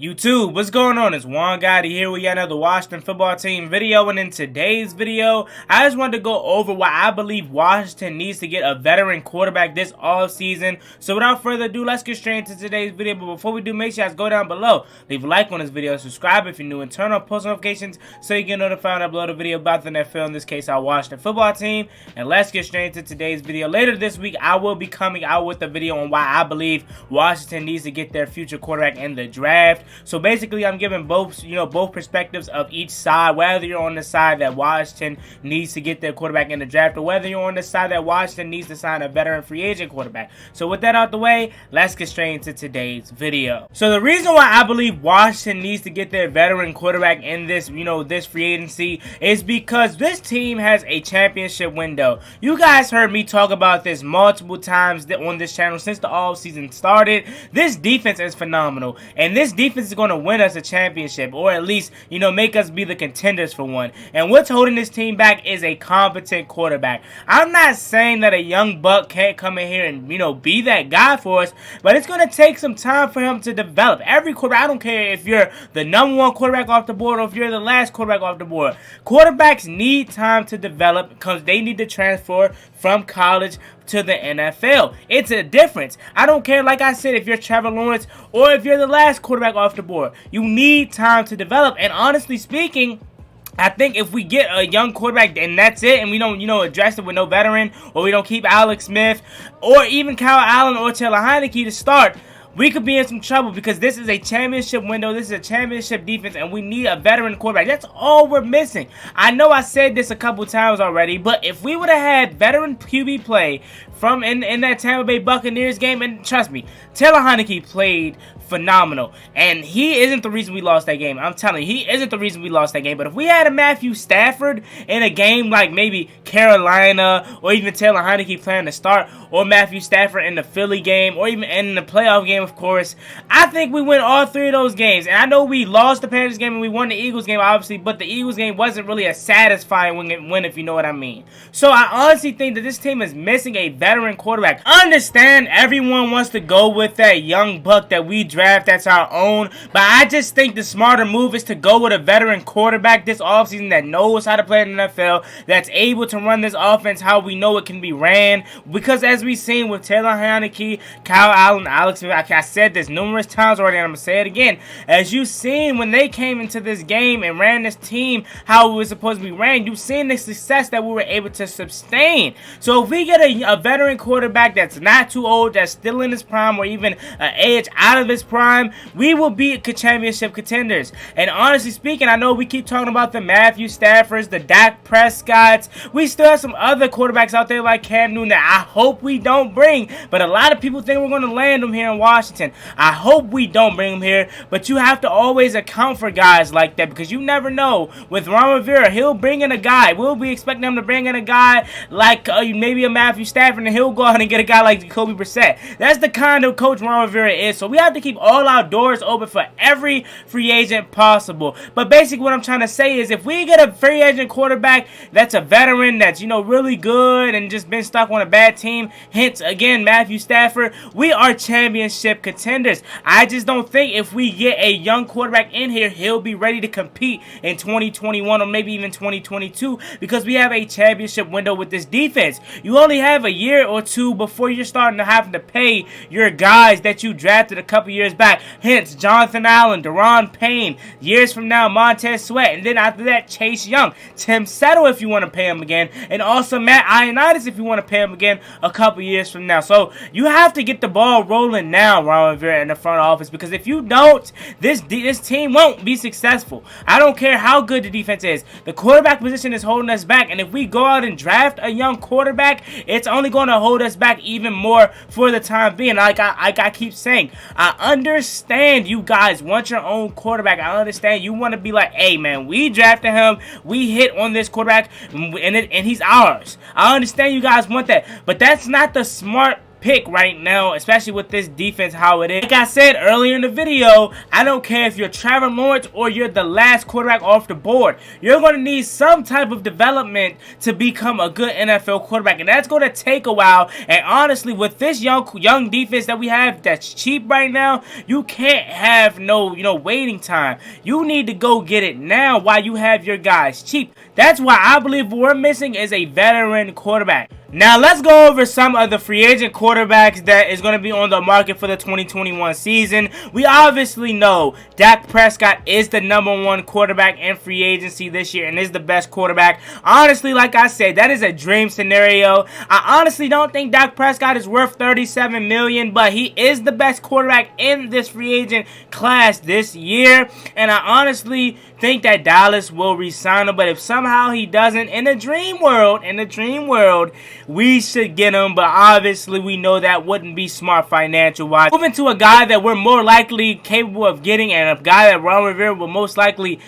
YouTube, what's going on? It's Juan Gotti here with yet another Washington football team video, and in today's video, I just wanted to go over why I believe Washington needs to get a veteran quarterback this offseason. So without further ado, let's get straight into today's video. But before we do, make sure you guys go down below, leave a like on this video, subscribe if you're new, and turn on post notifications so you get notified when I upload a video about the NFL, in this case our Washington football team. And let's get straight into today's video. Later this week, I will be coming out with a video on why I believe Washington needs to get their future quarterback in the draft. So basically, I'm giving both perspectives of each side, whether you're on the side that Washington needs to get their quarterback in the draft, or whether you're on the side that Washington needs to sign a veteran free agent quarterback. So with that out the way, let's get straight into today's video. So the reason why I believe Washington needs to get their veteran quarterback in this, this free agency is because this team has a championship window. You guys heard me talk about this multiple times on this channel since the offseason started. This defense is phenomenal, and this defense is going to win us a championship, or at least, make us be the contenders for one. And what's holding this team back is a competent quarterback. I'm not saying that a young buck can't come in here and, be that guy for us, but it's going to take some time for him to develop. Every quarterback, I don't care if you're the #1 quarterback off the board or if you're the last quarterback off the board. Quarterbacks need time to develop because they need to transfer from college to the NFL. It's a difference. I don't care, like I said, if you're Trevor Lawrence or if you're the last quarterback off the board. You need time to develop. And honestly speaking, I think if we get a young quarterback and that's it, and we don't, address it with no veteran, or we don't keep Alex Smith or even Kyle Allen or Taylor Heineke to start, we could be in some trouble because this is a championship window. This is a championship defense, and we need a veteran quarterback. That's all we're missing. I know I said this a couple times already, but if we would have had veteran QB play from in that Tampa Bay Buccaneers game, and trust me, Taylor Heineke played phenomenal, and he isn't the reason we lost that game. I'm telling you, he isn't the reason we lost that game. But if we had a Matthew Stafford in a game like maybe Carolina, or even Taylor Heineke playing to start, or Matthew Stafford in the Philly game, or even in the playoff game, of course, I think we win all three of those games. And I know we lost the Panthers game and we won the Eagles game, obviously, but the Eagles game wasn't really a satisfying win, if you know what I mean. So I honestly think that this team is missing a veteran quarterback. I understand everyone wants to go with that young buck that we draft that's our own, but I just think the smarter move is to go with a veteran quarterback this offseason that knows how to play in the NFL, that's able to run this offense how we know it can be ran. Because as we've seen with Taylor Heineke, Kyle Allen, Alex Smith, I said this numerous times already, and I'm going to say it again. As you've seen when they came into this game and ran this team how it was supposed to be ran, you've seen the success that we were able to sustain. So if we get a veteran quarterback that's not too old, that's still in his prime, or even an age out of his prime, we will be championship contenders. And honestly speaking, I know we keep talking about the Matthew Staffords, the Dak Prescotts. We still have some other quarterbacks out there like Cam Newton that I hope we don't bring, but a lot of people think we're going to land them here in Washington. I hope we don't bring them here, but you have to always account for guys like that, because you never know. With Ron Rivera, he'll bring in a guy. We'll be expecting him to bring in a guy like maybe a Matthew Stafford, and he'll go out and get a guy like Jacoby Brissett. That's the kind of coach Ron Rivera is. So we have to keep all our doors open for every free agent possible. But basically what I'm trying to say is, if we get a free agent quarterback that's a veteran, that's really good and just been stuck on a bad team, hence again Matthew Stafford, we are championship contenders. I just don't think if we get a young quarterback in here, he'll be ready to compete in 2021 or maybe even 2022, because we have a championship window with this defense. You only have a year or two before you're starting to have to pay your guys that you drafted a couple years back. Hence, Jonathan Allen, Deron Payne, years from now, Montez Sweat, and then after that, Chase Young, Tim Settle if you want to pay him again, and also Matt Ioannidis if you want to pay him again a couple years from now. So you have to get the ball rolling now, Ron Rivera, in the front office, because if you don't, this team won't be successful. I don't care how good the defense is. The quarterback position is holding us back, and if we go out and draft a young quarterback, it's only going to hold us back even more for the time being. Like I keep saying, I understand you guys want your own quarterback. I understand you want to be like, hey man, we drafted him, we hit on this quarterback, and he's ours. I understand you guys want that, but that's not the smart pick right now, especially with this defense how it is. Like I said earlier in the video, I don't care if you're Trevor Lawrence or you're the last quarterback off the board. You're going to need some type of development to become a good NFL quarterback, and that's going to take a while. And honestly, with this young defense that we have that's cheap right now, you can't have no waiting time. You need to go get it now while you have your guys cheap. That's why I believe what we're missing is a veteran quarterback. Now, let's go over some of the free agent quarterbacks that is going to be on the market for the 2021 season. We obviously know Dak Prescott is the #1 quarterback in free agency this year and is the best quarterback. Honestly, like I said, that is a dream scenario. I honestly don't think Dak Prescott is worth $37 million, but he is the best quarterback in this free agent class this year. And I honestly think that Dallas will re-sign him, but if somehow he doesn't, in the dream world, we should get him, but obviously we know that wouldn't be smart financial-wise. Moving to a guy that we're more likely capable of getting, and a guy that Ron Rivera will most likely,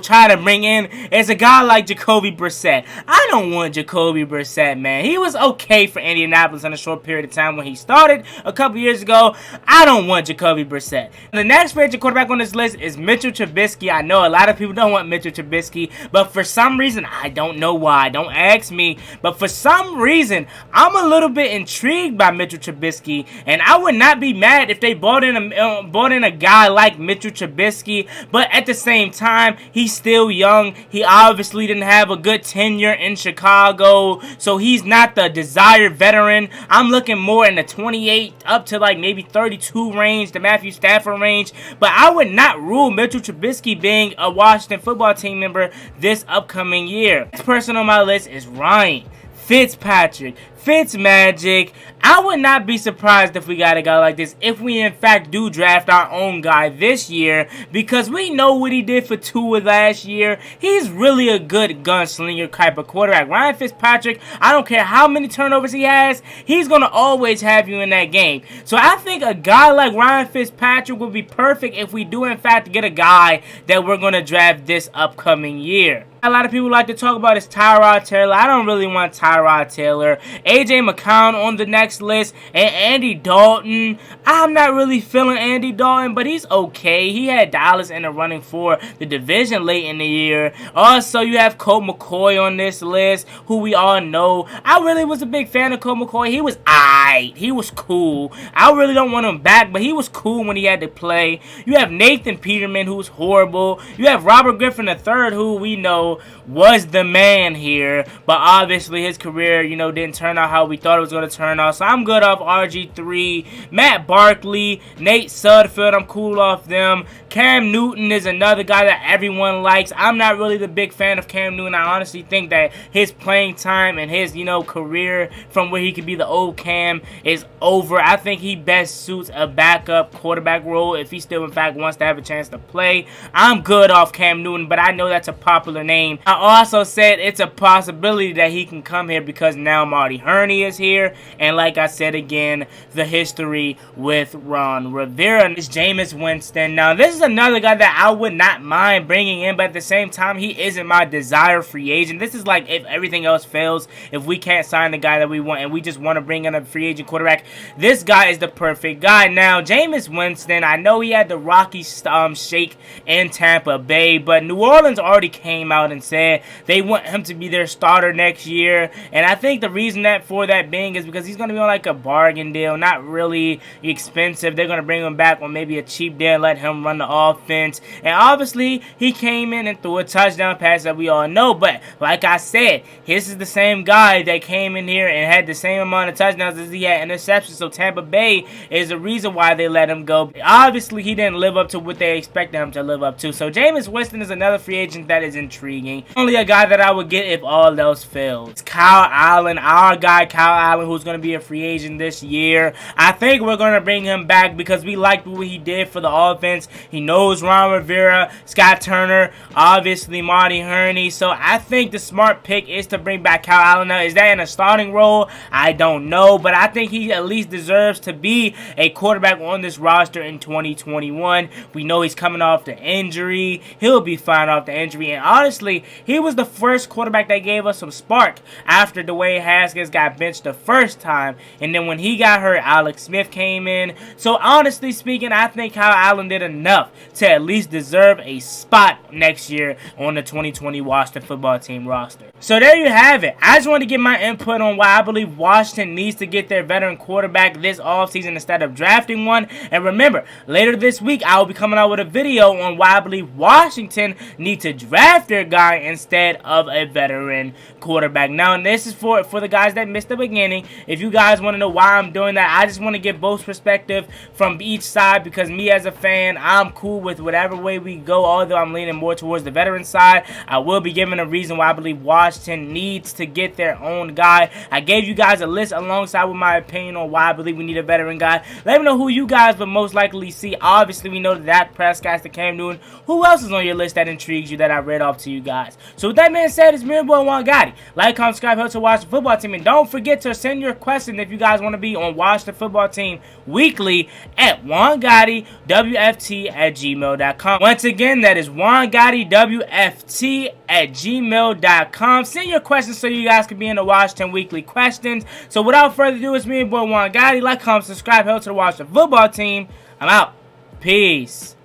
try to bring in, is a guy like Jacoby Brissett. I don't want Jacoby Brissett, man. He was okay for Indianapolis in a short period of time when he started a couple years ago. I don't want Jacoby Brissett. The next free agent quarterback on this list is Mitchell Trubisky. I know a lot of people don't want Mitchell Trubisky, but for some reason, I don't know why. Don't ask me, but for some reason, I'm a little bit intrigued by Mitchell Trubisky, and I would not be mad if they brought in a guy like Mitchell Trubisky. But at the same time, he's still young. He obviously didn't have a good tenure in Chicago, so he's not the desired veteran. I'm looking more in the 28 up to like maybe 32 range, the Matthew Stafford range. But I would not rule Mitchell Trubisky being a Washington football team member this upcoming year. Next person on my list is Ryan Fitzpatrick. Fitzmagic. I would not be surprised if we got a guy like this if we in fact do draft our own guy this year, because we know what he did for Tua last year. He's really a good gunslinger type of quarterback. Ryan Fitzpatrick, I don't care how many turnovers he has, he's going to always have you in that game. So I think a guy like Ryan Fitzpatrick would be perfect if we do in fact get a guy that we're going to draft this upcoming year. A lot of people like to talk about is Tyrod Taylor. I don't really want Tyrod Taylor. A.J. McCown on the next list, and Andy Dalton. I'm not really feeling Andy Dalton, but he's okay. He had Dallas in the running for the division late in the year. Also, you have Colt McCoy on this list, who we all know. I really was a big fan of Colt McCoy. He was aight. He was cool. I really don't want him back, but he was cool when he had to play. You have Nathan Peterman, who's horrible. You have Robert Griffin III, who we know was the man here, but obviously his career, didn't turn out how we thought it was going to turn out. So I'm good off RG3, Matt Barkley, Nate Sudfeld. I'm cool off them. Cam Newton is another guy that everyone likes. I'm not really the big fan of Cam Newton. I honestly think that his playing time and his, career from where he could be the old Cam is over. I think he best suits a backup quarterback role if he still, in fact, wants to have a chance to play. I'm good off Cam Newton, but I know that's a popular name. I also said it's a possibility that he can come here because now Marty Hurney is here. And like I said again, the history with Ron Rivera is Jameis Winston. Now, this is another guy that I would not mind bringing in, but at the same time, he isn't my desired free agent. This is like if everything else fails, if we can't sign the guy that we want and we just want to bring in a free agent quarterback, this guy is the perfect guy. Now, Jameis Winston, I know he had the rocky shake in Tampa Bay, but New Orleans already came out and said they want him to be their starter next year. And I think the reason for that being is because he's going to be on like a bargain deal, not really expensive. They're going to bring him back on maybe a cheap deal, let him run the offense. And obviously, he came in and threw a touchdown pass that we all know. But like I said, this is the same guy that came in here and had the same amount of touchdowns as he had interceptions. So Tampa Bay is the reason why they let him go. Obviously, he didn't live up to what they expected him to live up to. So Jameis Winston is another free agent that is intriguing. Only a guy that I would get if all else fails. It's Kyle Allen, our guy Kyle Allen, who's going to be a free agent this year. I think we're going to bring him back because we liked what he did for the offense. He knows Ron Rivera, Scott Turner, obviously Marty Hurney. So I think the smart pick is to bring back Kyle Allen. Now, is that in a starting role? I don't know, but I think he at least deserves to be a quarterback on this roster in 2021. We know he's coming off the injury. He'll be fine off the injury. And honestly, he was the first quarterback that gave us some spark after Dwayne Haskins got benched the first time, and then when he got hurt, Alex Smith came in. So honestly speaking, I think Kyle Allen did enough to at least deserve a spot next year on the 2020 Washington football team roster. So there you have it. I just want to get my input on why I believe Washington needs to get their veteran quarterback this offseason instead of drafting one. And remember, later this week, I will be coming out with a video on why I believe Washington needs to draft their guy instead of a veteran quarterback. Now, and this is for the guys that missed the beginning. If you guys want to know why I'm doing that, I just want to get both perspective from each side, because me as a fan, I'm cool with whatever way we go, although I'm leaning more towards the veteran side. I will be giving a reason why I believe Washington needs to get their own guy. I gave you guys a list alongside with my opinion on why I believe we need a veteran guy. Let me know who you guys would most likely see. Obviously, we know that Dak Prescott, the Cam Newton. Who else is on your list that intrigues you that I read off to you guys? So with that being said, it's me, your boy Juan Gotti. Like, comment, subscribe, help to watch the football team, and don't forget to send your question if you guys want to be on Watch the Football Team weekly at juangottiwft@gmail.com. Once again, that is juangottiwft@gmail.com. Send your questions so you guys can be in the Washington weekly questions. So without further ado, it's me, your boy Juan Gotti. Like, comment, subscribe, help to watch the football team. I'm out. Peace.